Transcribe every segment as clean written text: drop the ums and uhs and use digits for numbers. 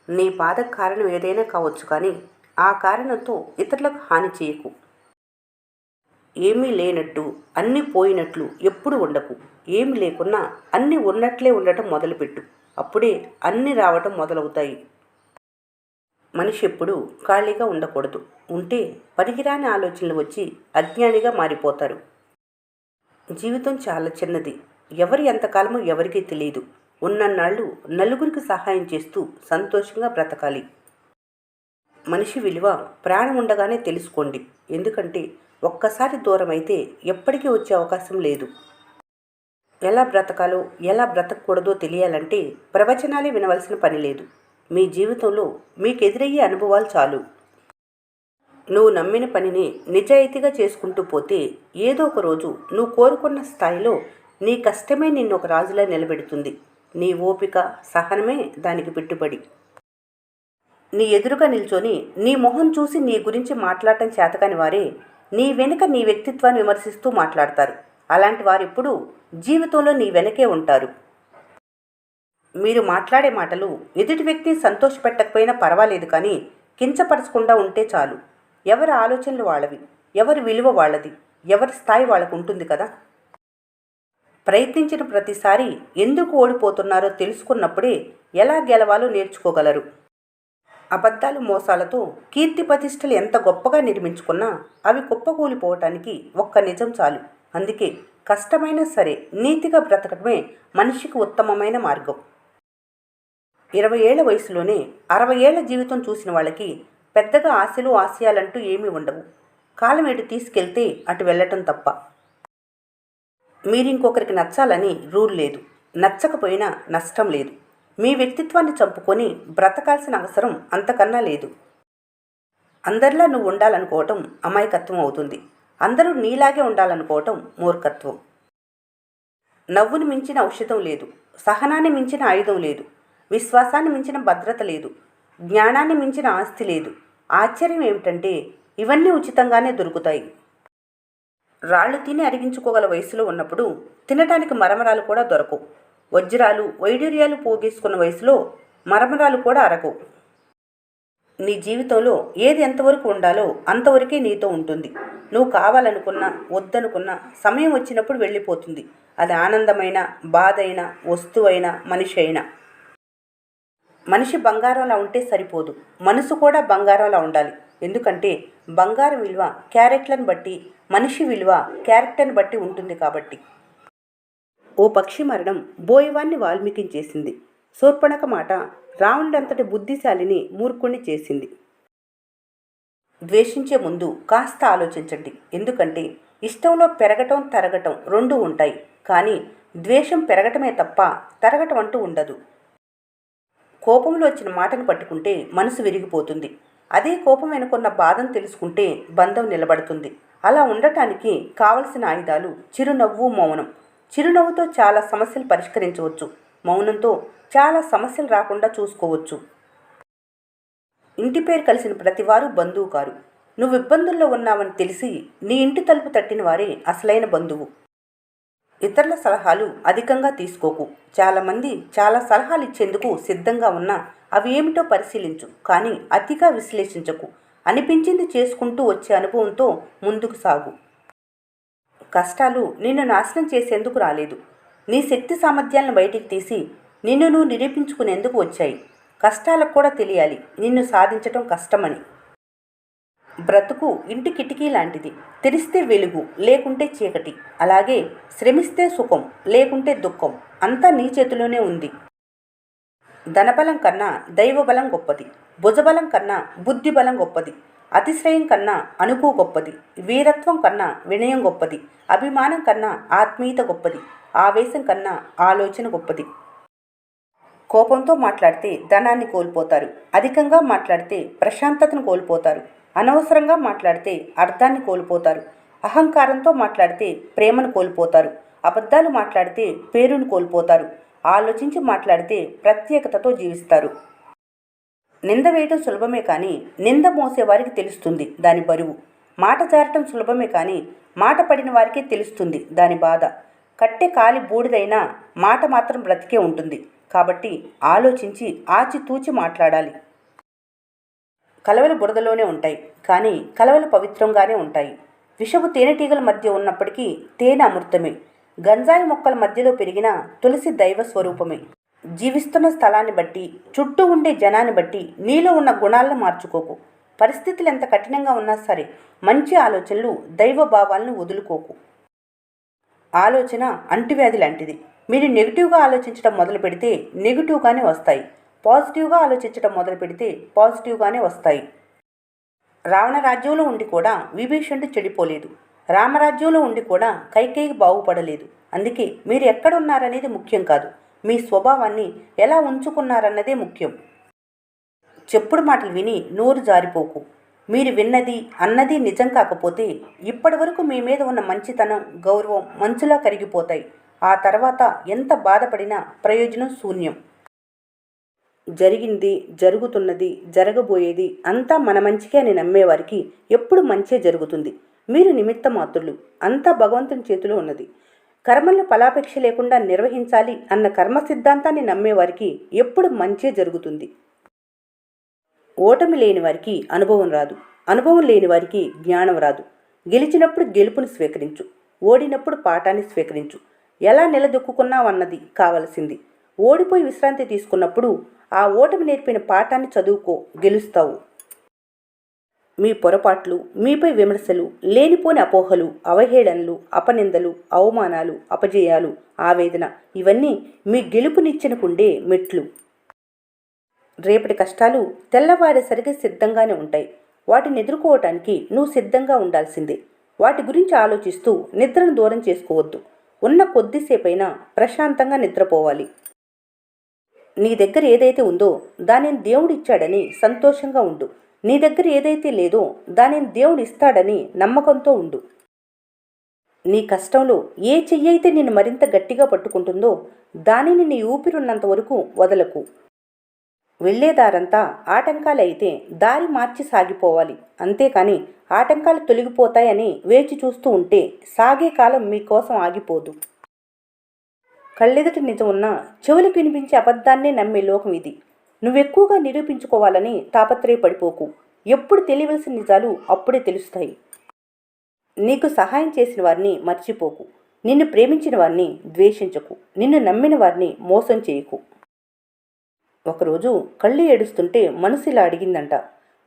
నీ బాధకు కారణం ఏదైనా కావచ్చు, కానీ ఆ కారణంతో ఇతరులకు హాని చేయకు. ఏమీ లేనట్టు, అన్నీ పోయినట్లు ఎప్పుడు ఉండకు. ఏమి లేకున్నా అన్నీ ఉన్నట్లే ఉండటం మొదలుపెట్టు. అప్పుడే అన్నీ రావటం మొదలవుతాయి. మనిషి ఎప్పుడూ ఖాళీగా ఉండకూడదు. ఉంటే పనికిరాని ఆలోచనలు వచ్చి అజ్ఞానిగా మారిపోతారు. జీవితం చాలా చిన్నది. ఎవరి ఎంతకాలమో ఎవరికీ తెలియదు. ఉన్నన్నాళ్ళు నలుగురికి సహాయం చేస్తూ సంతోషంగా బ్రతకాలి. మనిషి విలువ ప్రాణం ఉండగానే తెలుసుకోండి. ఎందుకంటే ఒక్కసారి దూరం అయితే ఎప్పటికీ వచ్చే అవకాశం లేదు. ఎలా బ్రతకాలో ఎలా బ్రతకూడదో తెలియాలంటే ప్రవచనాలే వినవలసిన పని లేదు. మీ జీవితంలో మీకు ఎదురయ్యే అనుభవాలు చాలు. నువ్వు నమ్మిన పనిని నిజాయితీగా చేసుకుంటూ పోతే ఏదో ఒక రోజు నువ్వు కోరుకున్న స్థాయిలో నీ కష్టమే నిన్ను ఒక రాజులా నిలబెడుతుంది. నీ ఓపిక, సహనమే దానికి పెట్టుబడి. నీ ఎదురుగా నిల్చొని నీ మొహం చూసి నీ గురించి మాట్లాడటం చేతకాని వారే నీ వెనుక నీ వ్యక్తిత్వాన్ని విమర్శిస్తూ మాట్లాడతారు. అలాంటి వారిప్పుడు జీవితంలో నీ వెనకే ఉంటారు. మీరు మాట్లాడే మాటలు ఎదుటి వ్యక్తి సంతోషపెట్టకపోయినా పర్వాలేదు, కానీ కించపరచకుండా ఉంటే చాలు. ఎవరి ఆలోచనలు వాళ్ళవి, ఎవరి విలువ వాళ్ళది, ఎవరి స్థాయి వాళ్ళకు ఉంటుంది కదా. ప్రయత్నించిన ప్రతిసారి ఎందుకు ఓడిపోతున్నారో తెలుసుకున్నప్పుడే ఎలా గెలవాలో నేర్చుకోగలరు. అబద్ధాలు, మోసాలతో కీర్తి ప్రతిష్టలు ఎంత గొప్పగా నిర్మించుకున్నా అవి కుప్పకూలిపోవటానికి ఒక్క నిజం చాలు. అందుకే కష్టమైనా సరే నీతిగా బ్రతకడమే మనిషికి ఉత్తమమైన మార్గం. 20 ఏళ్ల వయసులోనే 60 ఏళ్ల జీవితం చూసిన వాళ్ళకి పెద్దగా ఆశలు, ఆశయాలంటూ ఏమీ ఉండవు. కాలం ఎటు తీసుకెళ్తే అటు వెళ్ళటం తప్ప. మీరింకొకరికి నచ్చాలని రూల్ లేదు. నచ్చకపోయినా నష్టం లేదు. మీ వ్యక్తిత్వాన్ని చంపుకొని బ్రతకాల్సిన అవసరం అంతకన్నా లేదు. అందరిలా నువ్వు ఉండాలనుకోవటం అమాయకత్వం అవుతుంది. అందరూ నీలాగే ఉండాలనుకోవటం మూర్ఖత్వం. నవ్వుని మించిన ఔషధం లేదు. సహనాన్ని మించిన ఆయుధం లేదు. విశ్వాసాన్ని మించిన భద్రత లేదు. జ్ఞానాన్ని మించిన ఆస్తి లేదు. ఆశ్చర్యం ఏమిటంటే ఇవన్నీ ఉచితంగానే దొరుకుతాయి. రాళ్ళు తిని అరిగించుకోగల వయసులో ఉన్నప్పుడు తినటానికి మరమరాలు కూడా దొరకవు. వజ్రాలు, వైడూర్యాలు పోగేసుకున్న వయసులో మరమరాలు కూడా అరగవు. నీ జీవితంలో ఏది ఎంతవరకు ఉండాలో అంతవరకే నీతో ఉంటుంది. నువ్వు కావాలనుకున్నా వద్దనుకున్నా సమయం వచ్చినప్పుడు వెళ్ళిపోతుంది. అది ఆనందమైన, బాధ అయినా, వస్తువైనా, మనిషి అయినా. మనిషి బంగారంలా ఉంటే సరిపోదు, మనసు కూడా బంగారంలా ఉండాలి. ఎందుకంటే బంగారం విలువ క్యారెట్లను బట్టి, మనిషి విలువ క్యారెక్టర్ని బట్టి ఉంటుంది కాబట్టి. ఓ పక్షి మరణం బోయవాన్ని వాల్మీకిని చేసింది. శూర్పణఖ మాట రావణుడంతటి బుద్ధిశాలిని మూర్ఖుణ్ణి చేసింది. ద్వేషించే ముందు కాస్త ఆలోచించండి. ఎందుకంటే ఇష్టంలో పెరగటం, తరగటం రెండూ ఉంటాయి. కానీ ద్వేషం పెరగటమే తప్ప తరగటం అంటూ ఉండదు. కోపంలో వచ్చిన మాటను పట్టుకుంటే మనసు విరిగిపోతుంది. అదే కోపం వెనుకున్న బాధను తెలుసుకుంటే బంధం నిలబడుతుంది. అలా ఉండటానికి కావలసిన ఆయుధాలు చిరునవ్వు, మౌనం. చిరునవ్వుతో చాలా సమస్యలు పరిష్కరించవచ్చు. మౌనంతో చాలా సమస్యలు రాకుండా చూసుకోవచ్చు. ఇంటి పేరు కలిసిన ప్రతివారు బంధువు కారు. నువ్వు ఇబ్బందుల్లో ఉన్నావని తెలిసి నీ ఇంటి తలుపు తట్టిన వారే అసలైన బంధువు. ఇతరుల సలహాలు అధికంగా తీసుకోకు. చాలామంది చాలా సలహాలు ఇచ్చేందుకు సిద్ధంగా ఉన్నా అవి ఏమిటో పరిశీలించు, కానీ అతిగా విశ్లేషించకు. అనిపించింది చేసుకుంటూ వచ్చే అనుభవంతో ముందుకు సాగు. కష్టాలు నిన్ను నాశనం చేసేందుకు రాలేదు. నీ శక్తి సామర్థ్యాలను బయటికి తీసి నిన్ను నువ్వు నిరూపించుకునేందుకు వచ్చాయి. కష్టాలకు కూడా తెలియాలి నిన్ను సాధించటం కష్టమని. బ్రతుకు ఇంటి కిటికీ లాంటిది. తెరిస్తే వెలుగు, లేకుంటే చీకటి. అలాగే శ్రమిస్తే సుఖం, లేకుంటే దుఃఖం. అంతా నీ చేతిలోనే ఉంది. ధనబలం కన్నా దైవబలం గొప్పది. భుజబలం కన్నా బుద్ధిబలం గొప్పది. అతిశ్రయం కన్నా అణుకు గొప్పది. వీరత్వం కన్నా వినయం గొప్పది. అభిమానం కన్నా ఆత్మీయత గొప్పది. ఆవేశం కన్నా ఆలోచన గొప్పది. కోపంతో మాట్లాడితే ధనాన్ని కోల్పోతారు. అధికంగా మాట్లాడితే ప్రశాంతతను కోల్పోతారు. అనవసరంగా మాట్లాడితే అర్థాన్ని కోల్పోతారు. అహంకారంతో మాట్లాడితే ప్రేమను కోల్పోతారు. అబద్ధాలు మాట్లాడితే పేరును కోల్పోతారు. ఆలోచించి మాట్లాడితే ప్రత్యేకతతో జీవిస్తారు. నింద వేయటం సులభమే కానీ నింద మోసేవారికి తెలుస్తుంది దాని బరువు. మాట జారటం సులభమే కానీ మాట పడిన వారికే తెలుస్తుంది దాని బాధ. కట్టె కాలి బూడిదైనా మాట మాత్రం బ్రతికే ఉంటుంది. కాబట్టి ఆలోచించి ఆచితూచి మాట్లాడాలి. కలవలు బురదలోనే ఉంటాయి, కానీ కలవలు పవిత్రంగానే ఉంటాయి. విషపు తేనెటీగల మధ్య ఉన్నప్పటికీ తేనె అమృతమే. గంజాయి మొక్కల మధ్యలో పెరిగిన తులసి దైవ స్వరూపమే. జీవిస్తున్న స్థలాన్ని బట్టి, చుట్టూ ఉండే జనాన్ని బట్టి నీలో ఉన్న గుణాలను మార్చుకోకు. పరిస్థితులు ఎంత కఠినంగా ఉన్నా సరే మంచి ఆలోచనలు, దైవ భావాలను వదులుకోకు. ఆలోచన అంటువ్యాధి లాంటిది. మీరు నెగిటివ్గా ఆలోచించడం మొదలు పెడితే నెగిటివ్గానే వస్తాయి. పాజిటివ్గా ఆలోచించడం మొదలు పెడితే పాజిటివ్గానే వస్తాయి. రావణ రాజ్యంలో ఉండి కూడా విభీషణుడు చెడిపోలేదు. రామరాజ్యంలో ఉండి కూడా కైకేయికి బాగుపడలేదు. అందుకే మీరు ఎక్కడున్నారనేది ముఖ్యం కాదు, మీ స్వభావాన్ని ఎలా ఉంచుకున్నారన్నదే ముఖ్యం. చెప్పుడు మాటలు విని నోరు జారిపోకు. మీరు విన్నది అన్నది నిజం కాకపోతే ఇప్పటి వరకు మీ మీద ఉన్న మంచితనం, గౌరవం మంచులా కరిగిపోతాయి. ఆ తర్వాత ఎంత బాధపడినా ప్రయోజనం శూన్యం. జరిగింది, జరుగుతున్నది, జరగబోయేది అంతా మన మంచికే అని నమ్మేవారికి ఎప్పుడు మంచే జరుగుతుంది. మీరు నిమిత్త మాత్రులు, అంతా భగవంతుని చేతిలో ఉన్నది. కర్మలను ఫలాపేక్ష లేకుండా నిర్వహించాలి అన్న కర్మ సిద్ధాంతాన్ని నమ్మేవారికి ఎప్పుడు మంచే జరుగుతుంది. ఓటమి లేని వారికి అనుభవం రాదు, అనుభవం లేని వారికి జ్ఞానం రాదు. గెలిచినప్పుడు గెలుపుని స్వీకరించు, ఓడినప్పుడు పాఠాన్ని స్వీకరించు. ఎలా నిలదొక్కున్నావన్నది కావలసింది. ఓడిపోయి విశ్రాంతి తీసుకున్నప్పుడు ఆ ఓటమి నేర్పిన పాఠాన్ని చదువుకో, గెలుస్తావు. మీ పొరపాట్లు, మీపై విమర్శలు, లేనిపోని అపోహలు, అవహేళనలు, అపనిందలు, అవమానాలు, అపజయాలు, ఆవేదన ఇవన్నీ మీ గెలుపునిచ్చినకుండే మెట్లు. రేపటి కష్టాలు తెల్లవారేసరికి సిద్ధంగానే ఉంటాయి. వాటిని ఎదుర్కోవటానికి నువ్వు సిద్ధంగా ఉండాల్సిందే. వాటి గురించి ఆలోచిస్తూ నిద్రను దూరం చేసుకోవద్దు. ఉన్న కొద్దిసేపైనా ప్రశాంతంగా నిద్రపోవాలి. నీ దగ్గర ఏదైతే ఉందో దానిని దేవుడిచ్చాడని సంతోషంగా ఉండు. నీ దగ్గర ఏదైతే లేదో దానిని దేవుడు ఇస్తాడని నమ్మకంతో ఉండు. నీ కష్టంలో ఏ చెయ్యైతే నిన్ను మరింత గట్టిగా పట్టుకుంటుందో దానిని నీ ఊపిరున్నంత వరకు వదలకు. వెళ్లేదారంతా ఆటంకాలైతే దారి మార్చి సాగిపోవాలి. అంతేకాని ఆటంకాలు తొలగిపోతాయని వేచి చూస్తూ ఉంటే సాగే కాలం మీకోసం ఆగిపోదు. కళ్ళెదుట నిజం ఉన్నా చెవులకు వినిపించే అబద్ధాన్నే నమ్మే లోకం ఇది. నువ్వెక్కువగా నిరూపించుకోవాలని తాపత్రయపడిపోకు. ఎప్పుడు తెలియవలసిన నిజాలు అప్పుడే తెలుస్తాయి. నీకు సహాయం చేసిన వారిని మర్చిపోకు. నిన్ను ప్రేమించిన వారిని ద్వేషించకు. నిన్ను నమ్మిన వారిని మోసం చేయకు. ఒకరోజు కళ్ళు ఏడుస్తుంటే మనసు ఇలా అడిగిందంట,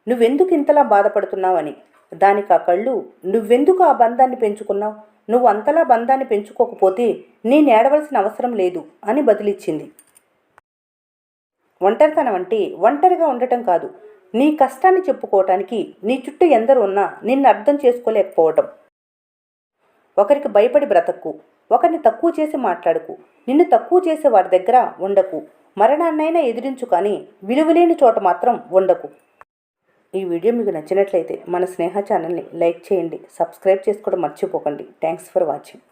నువ్వెందుకు ఇంతలా బాధపడుతున్నావని. దానికి ఆ కళ్ళు, నువ్వెందుకు ఆ బంధాన్ని పెంచుకున్నావు? నువ్వు అంతలా బంధాన్ని పెంచుకోకపోతే నేను ఏడవలసిన అవసరం లేదు అని బదులిచ్చింది. ఒంటరితనం అంటే ఒంటరిగా ఉండటం కాదు, నీ కష్టాన్ని చెప్పుకోవటానికి నీ చుట్టూ ఎందరు ఉన్నా నిన్ను అర్థం చేసుకోలేకపోవటం. ఒకరికి భయపడి బ్రతక్కు, ఒకరిని తక్కువ చేసి మాట్లాడకు, నిన్ను తక్కువ చేసే వారి దగ్గర ఉండకు. మరణాన్నైనా ఎదిరించు, కానీ విలువలేని చోట మాత్రం ఉండకు. ఈ వీడియో మీకు నచ్చినట్లయితే మన స్నేహ ఛానల్ని లైక్ చేయండి, సబ్స్క్రైబ్ చేసుకోవడం మర్చిపోకండి. Thanks for watching.